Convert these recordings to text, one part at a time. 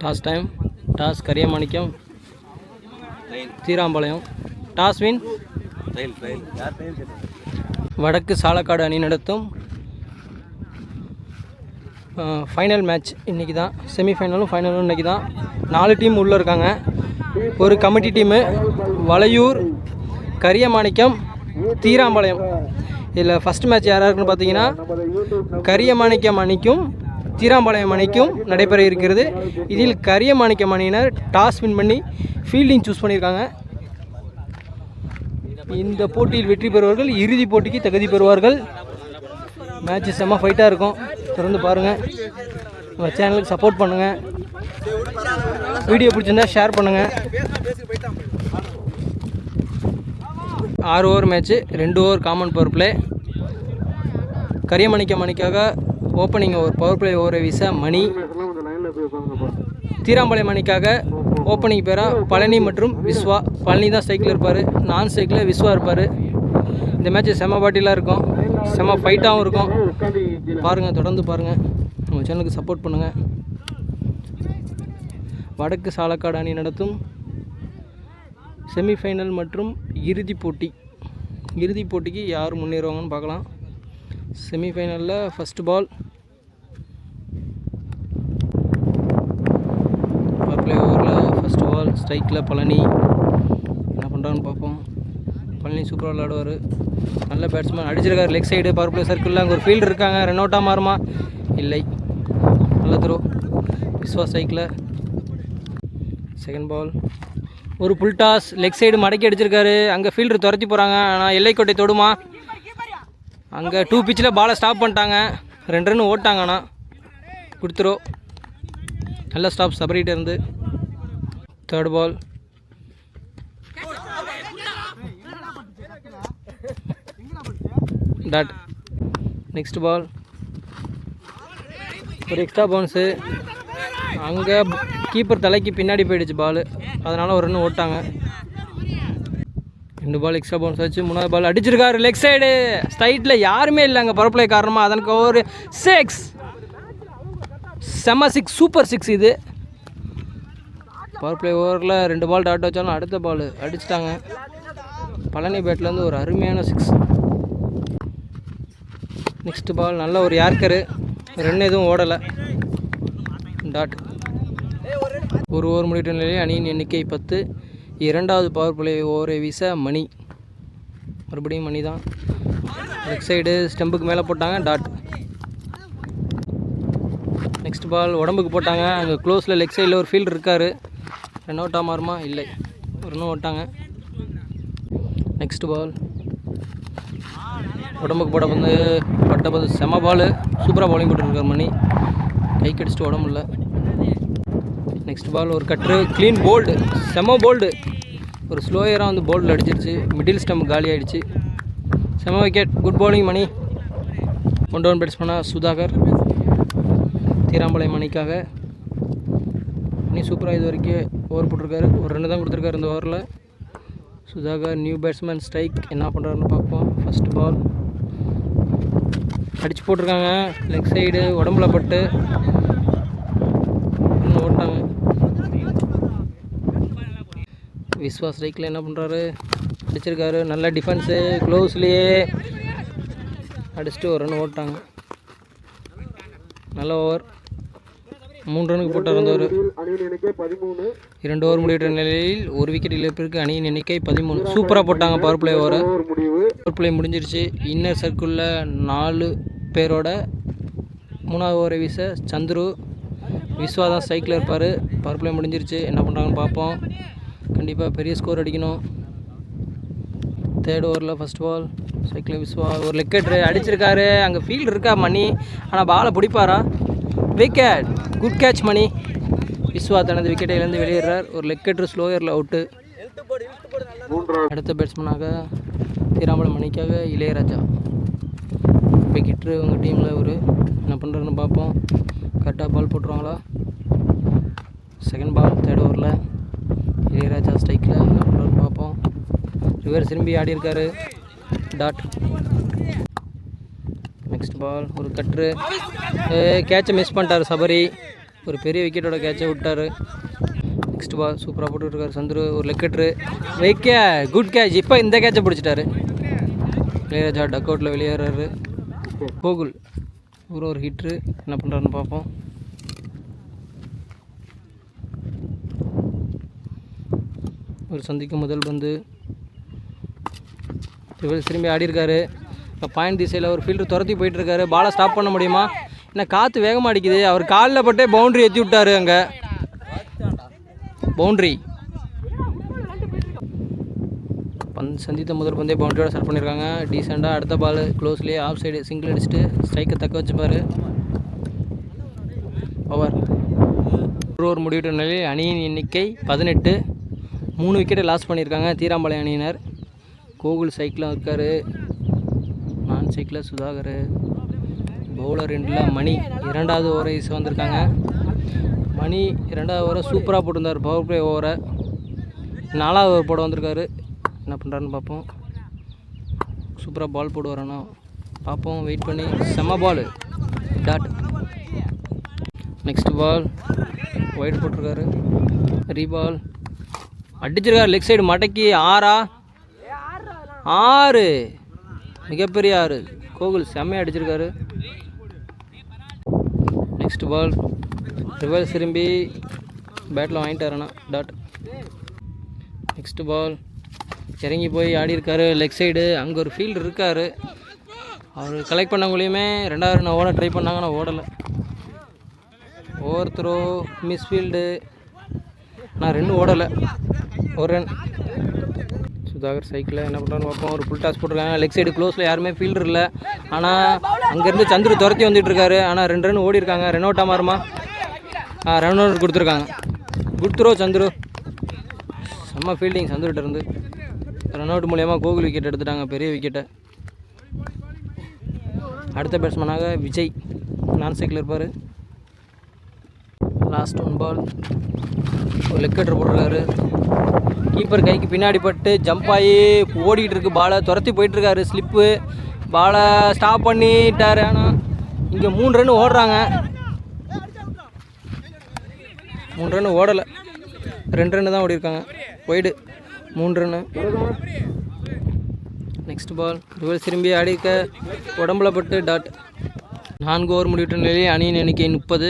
Toss time. Toss Kariyamanickam Theerampalayam. Toss win வடக்கு சாலக்காடு அணி நடத்தும். ஃபைனல் மேட்ச் இன்றைக்கி தான். செமிஃபைனலும் ஃபைனலும் இன்றைக்கி தான். 4 டீம் உள்ளே இருக்காங்க. ஒரு கமிட்டி டீமு வளையூர், கரியமாணிக்கம், தீராம்பாளையம். இதில் ஃபஸ்ட் மேட்ச் யாராக இருக்குன்னு பார்த்தீங்கன்னா கரியமாணிக்கம் அணிக்கும் தீராம்பாளையம் அணிக்கும் நடைபெற இருக்கிறது. இதில் கரியமாணிக்கம் அணியினர் டாஸ் வின் பண்ணி ஃபீல்டிங் சூஸ் பண்ணியிருக்காங்க. இந்த போட்டியில் வெற்றி பெறுவார்கள் இறுதிப் போட்டிக்கு தகுதி பெறுவார்கள். மேட்ச் செம்ம ஃபைட்டாக இருக்கும். தொடர்ந்து பாருங்கள். நம்ம சேனலுக்கு சப்போர்ட் பண்ணுங்கள். வீடியோ பிடிச்சிருந்தா ஷேர் பண்ணுங்கள். 6 over match, 2 over common power play. Kariyamanickam அணிக்காக ஓப்பனிங் ஓவர் பவர் பிளே ஓவரை வீச மணி. தீராம்பாளையம் அணிக்காக ஓப்பனிங் பேராக பழனி மற்றும் விஸ்வா. பழனி தான் ஸ்ட்ரைக்கில் இருப்பார், நான் ஸ்ட்ரைக்கில் விஸ்வா இருப்பார். இந்த மேட்ச்சு செம்ம பாட்டிலாம் இருக்கும், செம்ம ஃபைட்டாகவும் இருக்கும். பாருங்கள், தொடர்ந்து பாருங்கள். நம்ம சேனலுக்கு சப்போர்ட் பண்ணுங்கள். வடக்கு சாலக்காடு அணி நடத்தும் செமிஃபைனல் மற்றும் இறுதிப் போட்டி. இறுதிப் போட்டிக்கு யார் முன்னேறுவாங்கன்னு பார்க்கலாம். செமிஃபைனலில் ஃபஸ்ட்டு பால் பவர் பிளே ஓவரில் ஃபஸ்ட்டு பால் ஸ்ட்ரைக்கில் பழனி. என்ன பண்ணுறான்னு பார்ப்போம். பழனி சூப்பராக விளையாடுவார், நல்ல பேட்ஸ்மேன். அடிச்சிருக்காரு லெக் சைடு பவர் பிளே சர்க்கிளில். அங்கே ஒரு ஃபீல்டு இருக்காங்க, ரன் அவுட்டாக மாறுமா? இல்லை, நல்ல த்ரோ. விஸ்வா ஸ்ட்ரைக்கில். செகண்ட் பால் ஒரு புல் டாஸ் லெக் சைடு மடக்கி அடிச்சிருக்காரு. அங்கே ஃபீல்டர் துரத்தி போகிறாங்க, ஆனால் எல்லைக்கோட்டை தொடுமா? அங்கே 2 பிச்சில் பாலை ஸ்டாப் பண்ணிட்டாங்க. 2 ரன் ஓட்டாங்க. ஆனால் கொடுத்துரும். நல்ல ஸ்டாப் சபரிகிட்ட இருந்து. Third ball dot. Next ball ஒரு எக்ஸ்ட்ரா பவுன்ஸு. அங்கே கீப்பர் தலைக்கு பின்னாடி போயிடுச்சு பால், அதனால் ஒரு ரன் ஓட்டாங்க. 2 பால் எக்ஸ்ட்ரா பவுன்ஸ் ஆச்சு. 3வது பால் அடிச்சிருக்காரு லெக் சைடு ஸ்ட்ரைட்டில். யாருமே இல்லை அங்கே பவர் பிளே காரணமாக. அதற்கு ஒரு 6, செம்ம 6, சூப்பர் 6. இது பவர் பிளே ஓவரில் 2 பால் டாட் வச்சாலும் அடுத்த பால் அடிச்சிட்டாங்க. பழனி பேட்லேருந்து ஒரு அருமையான 6. நெக்ஸ்ட் பால் நல்ல ஒரு யார்க்கரு, ரன் எதுவும் ஓடலை, டாட். ஒரு ஓவர் முடிட்ட நிலையில் அணியின் எண்ணிக்கை 10. 2வது பவர் பிளே ஓவரை வீச மணி. மறுபடியும் மணி தான். லெக் சைடு ஸ்டெம்புக்கு மேலே போட்டாங்க, டாட். நெக்ஸ்ட் பால் உடம்புக்கு போட்டாங்க. அங்கே க்ளோஸில் லெக் சைடில் ஒரு ஃபீல்டு இருக்கார். ரன் அவுட்டாக மாறுமா? இல்லை, ஒரு ரன் ஓட்டாங்க. நெக்ஸ்ட் பால் உடம்புக்கு போட வந்து பட்ட பந்து செம்ம பால். சூப்பராக பவுலிங் போட்டுருக்கார் மணி. கை கடிச்சிட்டு உடம்பு இல்லை. நெக்ஸ்ட் பால் ஒரு கட்ரு, க்ளீன் போல்டு, செம்ம போல்டு. ஒரு ஸ்லோயராக வந்து போல்டில் அடிச்சிருச்சு. மிடில் ஸ்டம்ப் காலி ஆகிடுச்சு. செம்ம விக்கெட், குட் பவுலிங் மணி. 1 டவுன் பேட்ஸ்மேனாக சுதாகர். தீராம்பாளையம் அணிக்காக மணி சூப்பராக இது வரைக்கும் ஓவர் போட்டிருக்காரு. ஒரு ரன் தான் கொடுத்துருக்காரு இந்த ஓவரில். Sudhakar new batsman strike. என்ன பண்ணுறாருன்னு பார்ப்போம். ஃபஸ்ட் பால் அடித்து போட்டிருக்காங்க லெக் சைடு, உடம்புல பட்டு ஓட்டாங்க. விஸ்வா ஸ்ட்ரைக்கில் என்ன பண்ணுறாரு? அடிச்சிருக்காரு. நல்ல டிஃபென்ஸு, க்ளோஸ்லேயே அடிச்சுட்டு ஒரு ரன் ஓட்டாங்க. நல்ல ஓவர். 3 ரனுக்கு போட்டார் அந்த ஓவர். 2 ஓவர் முடிவுற்ற நிலையில் 1 விக்கெட் இழப்பிற்கு அணியின் எண்ணிக்கை 13. சூப்பராக போட்டாங்க பவர் பிளே ஓவரை. பவர் பிளே முடிஞ்சிருச்சு. இன்னர் சர்க்கிளில் 4 பேரோட 3வது ஓவரை வீச சந்துரு. விஸ்வா தான் ஸ்ட்ரைக்கில் இருப்பார். பவர் பிளே முடிஞ்சிருச்சு. என்ன பண்ணுறாங்கன்னு பார்ப்போம். கண்டிப்பாக பெரிய ஸ்கோர் அடிக்கணும். 3rd ஓவரில் ஃபஸ்ட் பால் ஸ்ட்ரைக்கில் விஸ்வா. ஒரு லெக்கெட்ரு அடிச்சிருக்காரு. அங்கே ஃபீல்டு இருக்கா மணி, ஆனால் பாலை பிடிப்பாரா? விக்கெட், குட் கேட்ச் மணி. விஸ்வா தனது விக்கெட்டையிலேருந்து வெளியேறார். ஒரு லெக்கெட்ரு ஸ்லோயரில் அவுட்டு. அடுத்த பேட்ஸ்மேனாக தீராம்பாளையம் அணிக்காக இளையராஜா. விக்கெட்ரு உங்கள் டீமில் ஒரு என்ன பண்ணுறாருன்னு பார்ப்போம். கரெக்டாக பால் போட்டுருவாங்களா? செகண்ட் பால் 3rd ஓவரில் இளையராஜா ஸ்ட்ரைக்கில். என்ன பண்ணுறாருன்னு பார்ப்போம். ரிவர்ஸ் திரும்பி ஆடி இருக்காரு, டாட். நெக்ஸ்ட் பால் ஒரு கட்ரு. கேட்சை மிஸ் பண்ணிட்டார் சபரி. ஒரு பெரிய விக்கெட்டோட கேட்சை விட்டார். நெக்ஸ்ட் பால் சூப்பராக போட்டுருக்காரு சந்துரு. ஒரு லெக்கெட்ரு வைக்க குட் கேட்ச். இப்போ இந்த கேட்சை பிடிச்சிட்டாரு. இளையராஜா டக் அவுட்டில் வெளியேறாரு. கோகுல் ஒரு ஹிட்ரு. என்ன பண்ணுறாருன்னு பார்ப்போம். ஒரு சந்திக்கும் முதல் பந்து திரும்பி ஆடிருக்காரு. இப்போ பாயிண்ட் திசையில் ஒரு ஃபீல்டர் துரத்தி போயிட்டுருக்காரு. பாலை ஸ்டாப் பண்ண முடியுமா? ஏன்னா காற்று வேகமாக அடிக்குது. அவர் காலில் பட்டே பவுண்ட்ரி ஏற்றி விட்டார். அங்கே பவுண்ட்ரி சந்தித்த முதல் பந்தே பவுண்ட்ரியோட ஸ்டார்ட் பண்ணியிருக்காங்க. டீசெண்டாக அடுத்த பால் க்ளோஸ்லேயே ஆஃப் சைடு சிங்கிள் அடிச்சுட்டு ஸ்ட்ரைக்கை தக்க வச்சுப்பார். ஓவர். ஒரு முடிவிட்ட நிலையில் அணியின் எண்ணிக்கை 18. 3 விக்கெட்டை லாஸ் பண்ணியிருக்காங்க தீராம்பாளையம் அணியினர். கோகுல் சைக்கிளாக இருக்கார். நான் சைக்கிளில் சுதாகர். பவுலர் எண்டில் மணி 2வது ஓவரை வந்திருக்காங்க. மணி 2வது ஓவரை சூப்பராக போட்டிருந்தார். பவர் பிளே ஓவரை 4வது ஓவர் போட வந்திருக்காரு. என்ன பண்ணுறாருன்னு பார்ப்போம். சூப்பராக பால் போடுவாரானோ பார்ப்போம். வெயிட் பண்ணி செம்ம ball dot. Next ball wide போட்டிருக்காரு. ரீபால் அடிச்சிருக்காரு லெக் சைடு மடக்கி. 6 மிகப்பெரிய 6. கோகுல் செம்மையாக அடிச்சிருக்காரு. நெக்ஸ்ட் பால் ரிவர்ஸ் திரும்பி பேட்டில் வாங்கிட்டாருண்ணா டாட். நெக்ஸ்ட் பால் இறங்கி போய் ஆடிருக்காரு லெக் சைடு. அங்கே ஒரு ஃபீல்டு இருக்கார். அவர் கலெக்ட் பண்ணவங்களையுமே 2வது ரன் ஓட ட்ரை பண்ணாங்கன்னா ஓடலை. Over throw misfield. நான் 2 ஓடலை. 1 ரன். சுதாகர் சைக்கிளில் என்ன பண்ணுறான்னு பார்ப்போம். ஒரு ஃபுல் டாஸ் போட்டிருக்காங்க. லெக் சைடு க்ளோஸில் யாருமே ஃபீல்டர் இல்லை. ஆனால் அங்கேருந்து சந்துரு துரத்தி வந்துட்டுருக்காரு. ஆனால் 2 ரன் ஓடி இருக்காங்க. ரன் அவுட் ஆமாருமா? ரன் அவுட் கொடுத்துருக்காங்க. Good throw Chandru. செம்ம ஃபீல்டிங் சந்துருகிட்ட இருந்து. ரன் அவுட் மூலியமாக கோகுல் விக்கெட் எடுத்துட்டாங்க. பெரிய விக்கெட்டை. அடுத்த பேட்ஸ்மேனாக விஜய் நான் சைக்கிள் இருப்பார். லாஸ்ட் 1 பால் ஒரு லெக்கெட்டர் போட்டிருக்காரு. கீப்பர் கைக்கு பின்னாடி பட்டு ஜம்ப் ஆகி ஓடிக்கிட்டு இருக்கு. பாலை துரத்தி போயிட்டுருக்காரு. ஸ்லிப்பு பாலை ஸ்டாப் பண்ணிட்டார். ஆனால் இங்கே 3 ரன் ஓடுறாங்க. 3 ரன் ஓடலை. 2 ரன் தான் ஓடிருக்காங்க. Wide 3 run. Next ball reverse திரும்பி அடிக்க உடம்புல பட்டு டாட். 4 ஓவர் முடிவிட்ட நிலையில் அணியின் எண்ணிக்கை 30.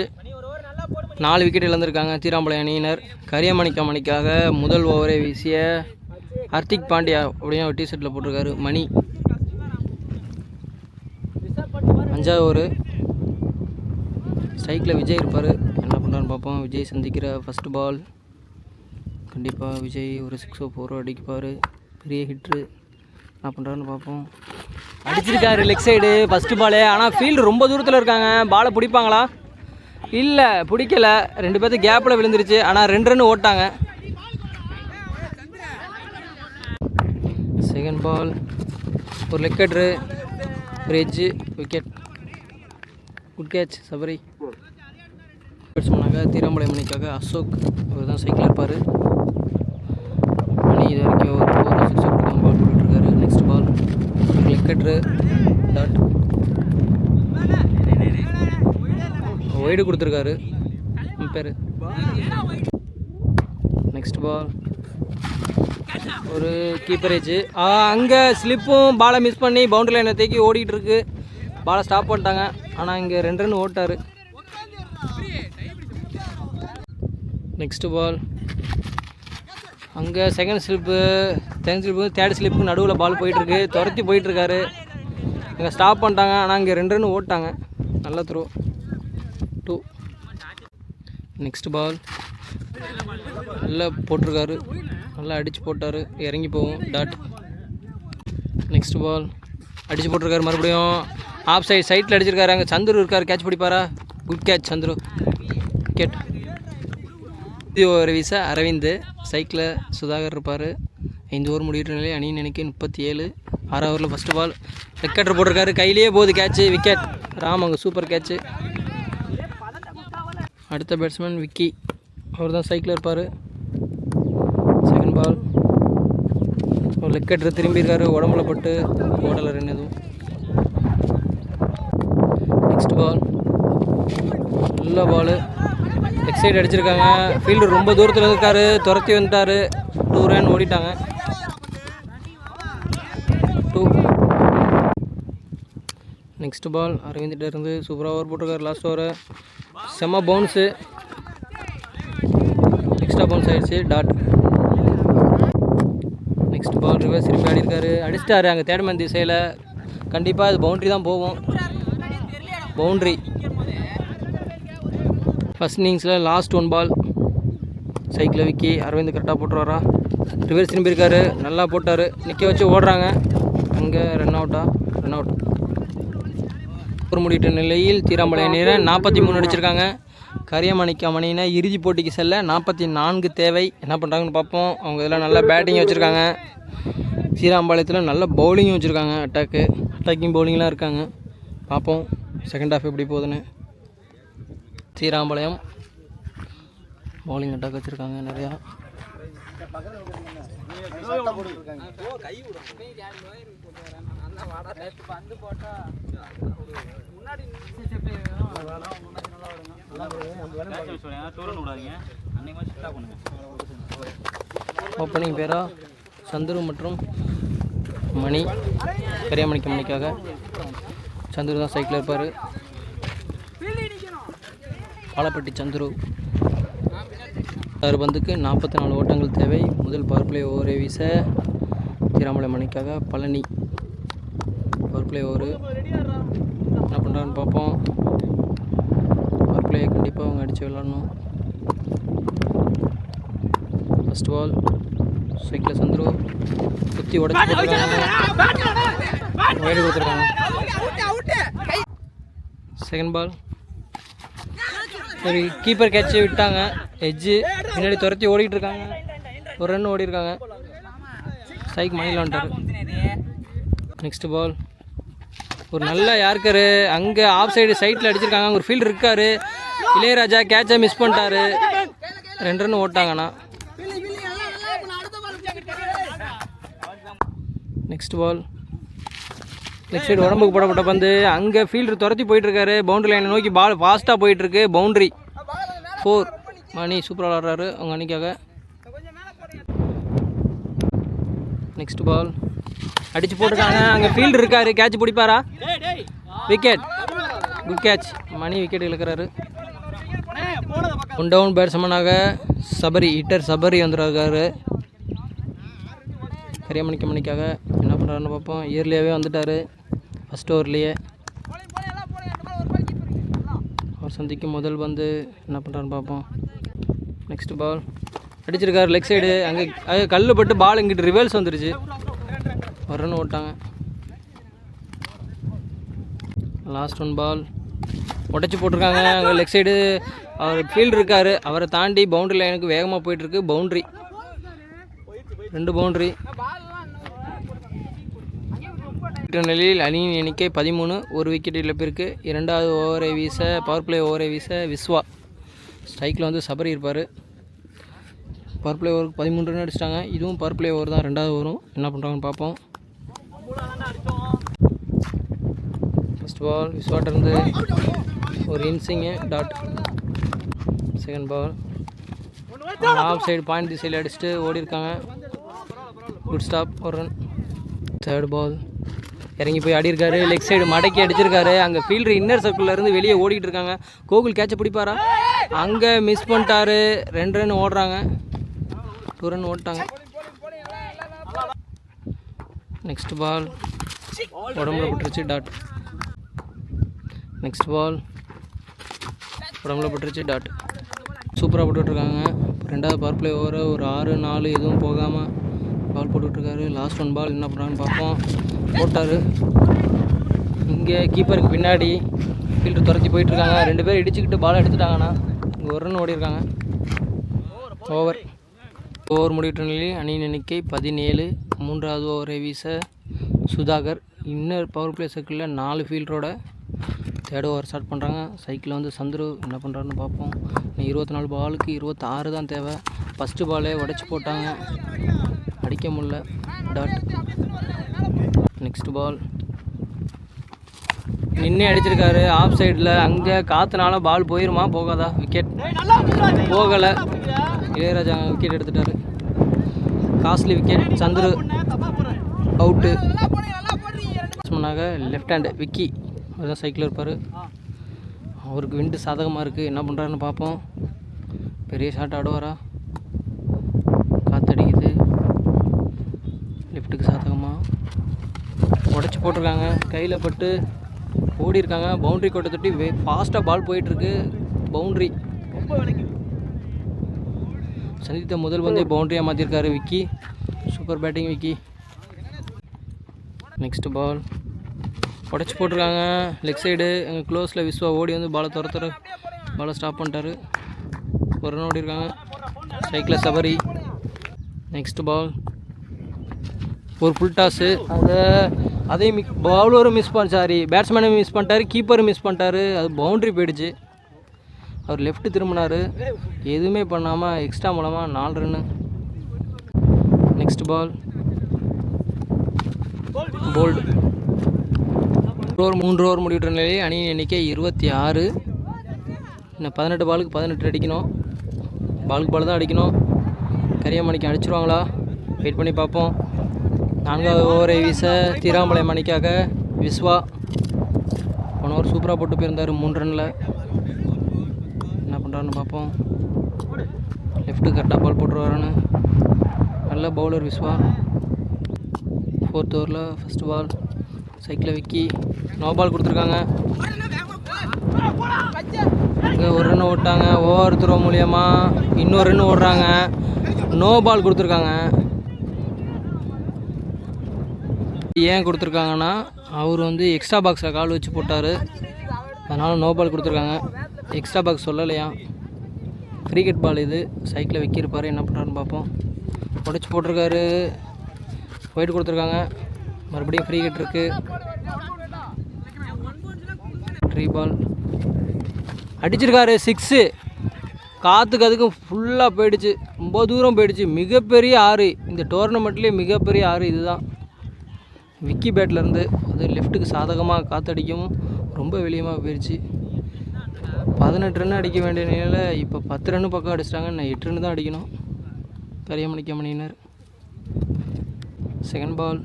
4 விக்கெட் இழந்திருக்காங்க தீராம்பாளையம் அணியினர். கரியமாணிக்கம் அணிக்காக முதல் ஓவரை வீசிய ஹர்திக் பாண்டியா அப்படியே ஒரு டிஷர்ட்டில் போட்டிருக்காரு மணி. 5வது ஓவர் ஸ்ட்ரைக்கில் விஜய் இருப்பார். என்ன பண்ணுறான்னு பார்ப்போம். விஜய் சந்திக்கிற ஃபஸ்ட் பால் கண்டிப்பாக விஜய் ஒரு 6 4 அடிப்பார். பெரிய ஹிட்ரு. என்ன பண்ணுறாருன்னு பார்ப்போம். அடிச்சிருக்காரு லெக் சைடு ஃபஸ்ட்டு பாலு. ஆனால் ஃபீல்டு ரொம்ப தூரத்தில் இருக்காங்க. பாலை பிடிப்பாங்களா? இல்லை, பிடிக்கலை. 2 பேர்த்து கேப்பில் விழுந்துருச்சு. ஆனால் 2 ரன் ஓட்டாங்க. செகண்ட் பால் ஒரு லெக்கெட்ரு. ஒரு edge wicket. Good catch Sabari. பேட்ஸ்மேனாக தீராம்பாளையம் மணிக்காக அசோக். அவர் தான் சைக்கிள் இருப்பார். மணி இது வரைக்கும் ஒரு 6 கொடுக்காம பால் போட்டுருக்காரு. நெக்ஸ்ட் பால் ஒரு லெக்கெட்ரு டாட். ஒய்டு கொடுத்துருக்காரு பேர். நெக்ஸ்ட் பால் ஒரு கீப்பர் ஏஜ். அங்கே ஸ்லிப்பும் பாலை மிஸ் பண்ணி பவுண்டரி லைனை தேக்கி ஓடிக்கிட்டு இருக்கு. பாலை ஸ்டாப் பண்ணிட்டாங்க. ஆனால் இங்கே 2 ரன் ஓட்டார். நெக்ஸ்ட் பால் அங்கே செகண்ட் ஸ்லிப்பு தேர்ட் ஸ்லிப்புக்கு நடுவில் பால் போயிட்டுருக்கு. துரத்தி போயிட்டுருக்காரு. இங்கே ஸ்டாப் பண்ணிட்டாங்க. ஆனால் இங்கே 2 ரன் ஓட்டாங்க. நல்ல த்ரோ 2. நெக்ஸ்ட் பால் நல்லா போட்டிருக்காரு. நல்லா அடித்து போட்டார். இறங்கி போகும் டாட். நெக்ஸ்ட் பால் அடித்து போட்டிருக்காரு. மறுபடியும் ஆஃப் சைட்டில் அடிச்சிருக்காரு. அங்கே சந்துரு இருக்கார். கேட்ச் பிடிப்பாரா? Good catch Chandru. விக்கெட். ஒரு வீசா அரவிந்த். சைக்கிளில் சுதாகர் இருப்பார். 5 ஓவர் முடிவிட்ட நிலையில் அணியின் எண்ணிக்கை 37. 6வது ஓவரில் ஃபஸ்ட்டு பால் லெக்கெட்டர் போட்டிருக்காரு. கையிலேயே போகுது கேட்ச்சு. விக்கெட். ராம் அங்கே சூப்பர் கேட்ச்சு. அடுத்த பேட்ஸ்மேன் விக்கி. அவர் தான் சைக்கிள் இருப்பார். செகண்ட் பால் ஒரு லெக்கெட்டர் திரும்பி இருக்காரு. உடம்புல பட்டு ஓடலை ரன் எதுவும். நெக்ஸ்ட் பால் நல்ல பால் லெக் சைடு அடிச்சிருக்காங்க. ஃபீல்டு ரொம்ப தூரத்தில் இருக்காரு, துரத்தி வந்துட்டார். 2 ரன் ஓடிட்டாங்க. 2. நெக்ஸ்ட் பால் அரவிந்திட்ட இருந்து சூப்பராக ஓவர் போட்டிருக்காரு. லாஸ்ட் ஓவர் செம்ம பவுன்ஸு, எக்ஸ்ட்ரா பவுன்ஸ் ஆகிடுச்சு. டாட். நெக்ஸ்ட் பால் ரிவர்ஸ் திருப்பி ஆடிருக்காரு, அடிச்சிட்டாரு. அங்கே தேடமன் திசையில் கண்டிப்பாக அது பவுண்ட்ரி தான் போகும். பவுண்ட்ரி. ஃபஸ்ட் இன்னிங்ஸில் லாஸ்ட் 1 பால் சைக்கிளில் விக்கி அரவிந்த் கரெக்டாக போட்டுருவாரா. ரிவர்ஸ் திரும்பி இருக்காரு, நல்லா போட்டார். நிற்க வச்சு ஓடுறாங்க. அங்கே ரன் அவுட்டா? Run out. ஒரு முடிட்ட நிலையில் தீராமலை அணியினர் 43 அடிச்சிருக்காங்க. கரியமாணிக்கம் அணியினர் இறுதி போட்டிக்கு செல்ல 44 தேவை. என்ன பண்ணுறாங்கன்னு பார்ப்போம். அவங்க இதெல்லாம் நல்லா பேட்டிங் வச்சுருக்காங்க. சீராம்பாளையத்தில் நல்ல பவுலிங்கும் வச்சுருக்காங்க. அட்டாக்கிங் பவுலிங்லாம் இருக்காங்க. பார்ப்போம் செகண்ட் ஹாஃப் எப்படி போகுதுன்னு. சீராம்பாளையம் பவுலிங் அட்டாக் வச்சுருக்காங்க நிறையா. ஓப்பனிங் பேரா சந்துரு மற்றும் மணி. கரியாமணிக்கு மணிக்காக சந்துரு தான் சைக்கிள் இருப்பார். பாலப்பட்டி சந்துரு. 6 பந்துக்கு 44 ஓட்டங்கள் தேவை. முதல் பவர் பிளே ஓவரை வீச திராமலை மணிக்காக பழனி. பவர் பிளே ஓவர் என்ன பண்ணுறான்னு பார்ப்போம். பவர் பிளே கண்டிப்பாக அவங்க அடித்து விளாடணும். ஃபஸ்ட் பால் சைக்கிள் சந்துரு குத்தி உடச்சி போட்டுருக்காங்க. வைடு கொடுத்துருக்காங்க. செகண்ட் பால் ஒரு கீப்பர் கேட்சை விட்டாங்க. எட்ஜு பின்னாடி துரத்தி ஓடிட்டு இருக்காங்க. ஒரு ரன் ஓடி இருக்காங்க. ஸ்ட்ரைக் மணியில் வந்துட்டார். நெக்ஸ்ட் பால் ஒரு நல்ல யார்கரு அங்கே ஆஃப் சைடு சைட்டில் அடிச்சிருக்காங்க. அங்கே ஒரு ஃபீல்டு இருக்கார். இளையராஜா கேட்சை மிஸ் பண்ணிட்டாரு. 2 ரன் ஓட்டாங்கண்ணா. நெக்ஸ்ட் பால் லெஃப்ட் சைடு உடம்புக்கு போடப்பட்ட பந்து. அங்கே ஃபீல்டர் துரத்தி போயிட்டுருக்காரு. பவுண்டரி லைனை நோக்கி பால் ஃபாஸ்ட்டாக போயிட்டுருக்கு. பவுண்ட்ரி. 4. மணி சூப்பராக விளாட்றாரு அவங்க அணிக்காக. நெக்ஸ்ட் பால் அடித்து போட்டுருக்காங்க. அங்கே ஃபீல்டு இருக்கார். கேட்ச் பிடிப்பாரா? Wicket. Good catch. Mani wicket இழுக்கிறாரு. 1 டவுன் பேட்ஸ்மேனாக சபரி ஹிட்டர் சபரி வந்துருக்காரு. கரியமணிக்கு மணிக்காக என்ன பண்ணுறாருன்னு பார்ப்போம். இயர்லியாகவே வந்துட்டார் ஃபஸ்ட் ஓவர்லேயே. அவர் சந்திக்கும் முதல் பந்து என்ன பண்ணுறாருன்னு பார்ப்போம். நெக்ஸ்ட் பால் அடிச்சிருக்காரு லெக் சைடு. அங்கே கல் பட்டு பால் இங்கிட்டு ரிவர்ஸ் வந்துருச்சு. ஒரு ரன் ஓட்டாங்க. லாஸ்ட் 1 பால் உடச்சி போட்டிருக்காங்க. அங்கே லெக் சைடு அவர் ஃபீல்டு இருக்கார். அவரை தாண்டி பவுண்ட்ரி லைனுக்கு வேகமாக போயிட்டுருக்கு. பவுண்ட்ரி. 2 பவுண்ட்ரி. நிலையில் அணியின் எண்ணிக்கை 13. 1 விக்கெட் இழப்பிற்கு. 2வது ஓவரை வீச பவர் பிளே ஓவரை வீச விஸ்வா. ஸ்ட்ரைக்கில் வந்து சபரி இருப்பார். பவர் பிளே ஓவருக்கு 13 ரன் அடிச்சிட்டாங்க. இதுவும் பவர் பிளே ஓவர் தான். 2வது ஓவரும் என்ன பண்ணுறாங்கன்னு பார்ப்போம். ஃபஸ்ட் பால் விஸ்வாட்டிருந்து ஒரு inswing. Dot. Second ball off side point திசையில் அடிச்சுட்டு ஓடி இருக்காங்க. Good stop. ஒரு ரன். தேர்ட் பால் இறங்கி போய் ஆடி இருக்காரு. லெக் சைடு மடக்கி அடிச்சிருக்காரு. அங்கே ஃபீல்டர் இன்னர் சர்க்கிள்லேருந்து வெளியே ஓடிக்கிட்டு இருக்காங்க. கோகுல் கேட்சை பிடிப்பாரா? அங்கே மிஸ் பண்ணிட்டாரு. 2 ரன் ஓடுறாங்க. 2 ரன் ஓட்டாங்க. நெக்ஸ்ட் பால் உடம்புல பட்டுருச்சு. டாட். நெக்ஸ்ட் பால் உடம்புல பட்டுருச்சு. டாட். சூப்பராக போட்டுட்ருக்காங்க. 2வது பவர் பிளே ஓவர் ஒரு 6-4 எதுவும் போகாமல் பால் போட்டுட்ருக்காரு. லாஸ்ட் 1 பால் என்ன பண்ணுறான்னு பார்ப்போம். போட்டார். இங்கே கீப்பருக்கு பின்னாடி ஃபீல்டு துரத்தி போயிட்டுருக்காங்க. 2 பேர் இடிச்சுக்கிட்டு பால் எடுத்துட்டாங்கன்னா இங்கே 1 ரன் ஓடி இருக்காங்க. ஓவர் முடிவிட்ட நிலையில் அணியின் எண்ணிக்கை 17. 3வது ஓவரை வீச சுதாகர். இன்னர் பவர் பிளே சர்க்கிளில் 4 ஃபீல்டரோட 3rd ஓவர் ஸ்டார்ட் பண்ணுறாங்க. சைக்கிளில் வந்து சந்துரு என்ன பண்ணுறாருன்னு பார்ப்போம். 24 பாலுக்கு 26 தான் தேவை. ஃபஸ்ட்டு பாலே உடச்சி போட்டாங்க. அடிக்க முடியல. டாட். நெக்ஸ்ட் பால் நின்று அடிச்சிருக்காரு ஆஃப் சைடில். அங்கே காற்றுனால பால் போயிருமா போகாதா? விக்கெட் போகலை. இளையராஜா விக்கெட் எடுத்துட்டாரு. Costly wicket. சந்துரு அவுட்டு. சொன்னாங்க லெஃப்ட் ஹேண்டு விக்கி அதுதான் சைக்கிள் இருப்பார். அவருக்கு விண்டு சாதகமாக இருக்குது. என்ன பண்ணுறாருன்னு பார்ப்போம். பெரிய ஷாட் ஆடுவாரா? காற்றடிக்குது. லெஃப்ட்டுக்கு சாதகமாக உடச்சி போட்டிருக்காங்க. கையில் பட்டு ஓடி இருக்காங்க. பவுண்ட்ரி கோட்டை தொட்டி ஃபாஸ்ட்டாக பால் போயிட்டுருக்கு. பவுண்ட்ரி. சந்தித்த முதல் பந்தே பவுண்ட்ரியாக மாற்றிருக்காரு Vicky. Super batting Vicky. Next ball உடச்சி போட்டிருக்காங்க. லெக் சைடு எங்கள் க்ளோஸில் விஸ்வா ஓடி வந்து பாலை துரத்துற பாலை ஸ்டாப் பண்ணிட்டாரு. ஒரு ரன் ஓடி இருக்காங்க. சைக்கிளில் சபரி. நெக்ஸ்ட் பால் ஒரு ஃபுல் டாஸு. அதையும் பவுலரும் மிஸ் பேட்ஸ்மேனும் மிஸ் பண்ணிட்டாரு. கீப்பரும் மிஸ் பண்ணிட்டாரு. அது பவுண்ட்ரி போயிடுச்சு. அவர் லெஃப்ட்டு திரும்பினார். எதுவுமே பண்ணாமல் எக்ஸ்ட்ரா மூலமாக 4 run. Next ball bowled. 3 over முடிவுற்ற நிலையில் அணியின் எண்ணிக்கை 26. இன்னும் 18 பாலுக்கு 18 அடிக்கணும். பாலுக்கு பால் தான் அடிக்கணும். கரியமணிக்கு அடிச்சிருவாங்களா? வெயிட் பண்ணி பார்ப்போம். 4வது ஓவரை வீச தீராம்பாளையம் அணிக்காக விஸ்வா. போன ஓவர் சூப்பராக போட்டு போயிருந்தார் 3 ரனில். என்ன பண்ணுறாருன்னு பார்ப்போம். லெஃப்ட்டு கரெக்டாக பால் போட்டுருவாருன்னு. நல்ல பவுலர் விஸ்வா. 4th ஓவரில் ஃபஸ்ட்டு பால். சைக்கிளில் விக்கி. நோ பால் கொடுத்துருக்காங்க. இங்கே ஒரு ரன் ஓட்டாங்க. ஓவர் த்ரோ மூலியமாக இன்னொரு ரன் ஓடுறாங்க. நோ பால் கொடுத்துருக்காங்க. ஏன் கொடுத்துருக்காங்கன்னா அவர் வந்து எக்ஸ்ட்ரா பாக்ஸில் கால் வச்சு போட்டார். அதனால் நோ பால் கொடுத்துருக்காங்க. எக்ஸ்ட்ரா பாக்ஸ் சொல்லலையா. கிரிக்கெட் பால் இது. சைக்கிளில் வைக்கிருப்பார். என்ன பண்ணுறாருன்னு பார்ப்போம். உடச்சி போட்டிருக்காரு. ஒயிட் கொடுத்துருக்காங்க. மறுபடியும் ஃப்ரீ ஹிட் இருக்குது. ட்ரீ பால் அடிச்சிருக்காரு. 6. காற்றுக்கு அதுக்கும் ஃபுல்லாக போயிடுச்சு. ரொம்ப தூரம் போயிடுச்சு. மிகப்பெரிய ஆறு. இந்த டோர்னமெண்ட்லேயே மிகப்பெரிய ஆறு இதுதான். விக்கி பேட்லேருந்து அது லெஃப்ட்டுக்கு சாதகமாக காற்றடிக்கும். ரொம்ப வெளியமாக போயிடுச்சு. 18 ரன் அடிக்க வேண்டிய நிலையில் இப்போ 10 ரன்னு பக்கம் அடிச்சிட்டாங்க. நான் 8 ரன்னு தான் அடிக்கணும். கரியமணிக்க மணியினர். செகண்ட் பால்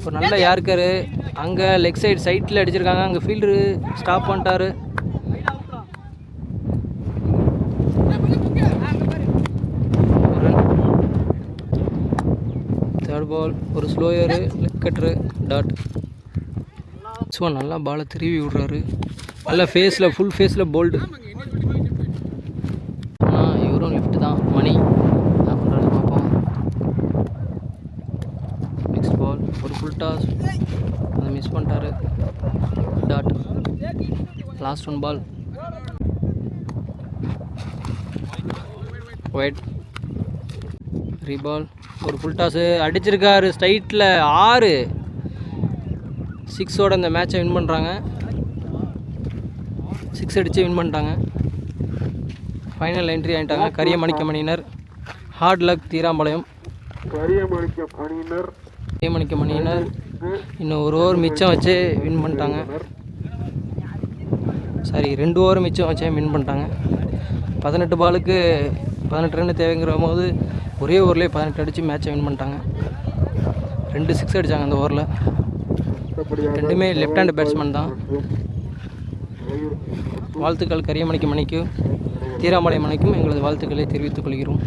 ஒரு நல்ல யார்க்கரு. அங்கே லெக் சைட்டில் அடிச்சிருக்காங்க. அங்கே ஃபீல்டரு ஸ்டாப் பண்ணிட்டாரு. தேர்ட் பால் ஒரு ஸ்லோயரு லெக் கட்ரு டாட். ஸோ நல்லா பாலை திருவி விடுறாரு. நல்லா ஃபேஸில் ஃபுல் ஃபேஸில் போல்டு. ஆனால் இவரும் லெஃப்ட்டு தான். மணி என்ன பண்ணுறாரு பார்ப்போம். நெக்ஸ்ட் பால் ஒரு ஃபுல் டாஸ். அதை மிஸ் பண்ணிட்டாரு. Dot. Last one ball. Wide. Reball ஒரு ஃபுல் டாஸு அடிச்சிருக்காரு. ஸ்ட்ரைட்டில் 6. 6ஓட இந்த மேட்சை வின் பண்ணுறாங்க. 6 அடித்து வின் பண்ணிட்டாங்க. ஃபைனல் என்ட்ரி ஆகிட்டாங்க கரியமணிக்க மணியினர். Hard luck தீராம்பாளையம். கரியமணிக்க மணியினர் இன்னும் ஒரு ஓவர் மிச்சம் வச்சு வின் பண்ணிட்டாங்க. சாரி 2 ஓவர் மிச்சம் வச்சே வின் பண்ணிட்டாங்க. 18 பாலுக்கு 18 ரன் தேவைங்கிற போது ஒரே ஓவர்லேயே 18 அடித்து மேட்சை வின் பண்ணிட்டாங்க. 2 6 அடித்தாங்க அந்த ஓவரில். ரெண்டுமே லெஃப்ட் ஹேண்ட் பேட்ஸ்மேன் தான். வாழ்த்துக்கள் கரியமணிக்கு மணிக்கும் தீராம்பாளையம் மணிக்கும் எங்களது வாழ்த்துக்களை தெரிவித்துக் கொள்கிறோம்.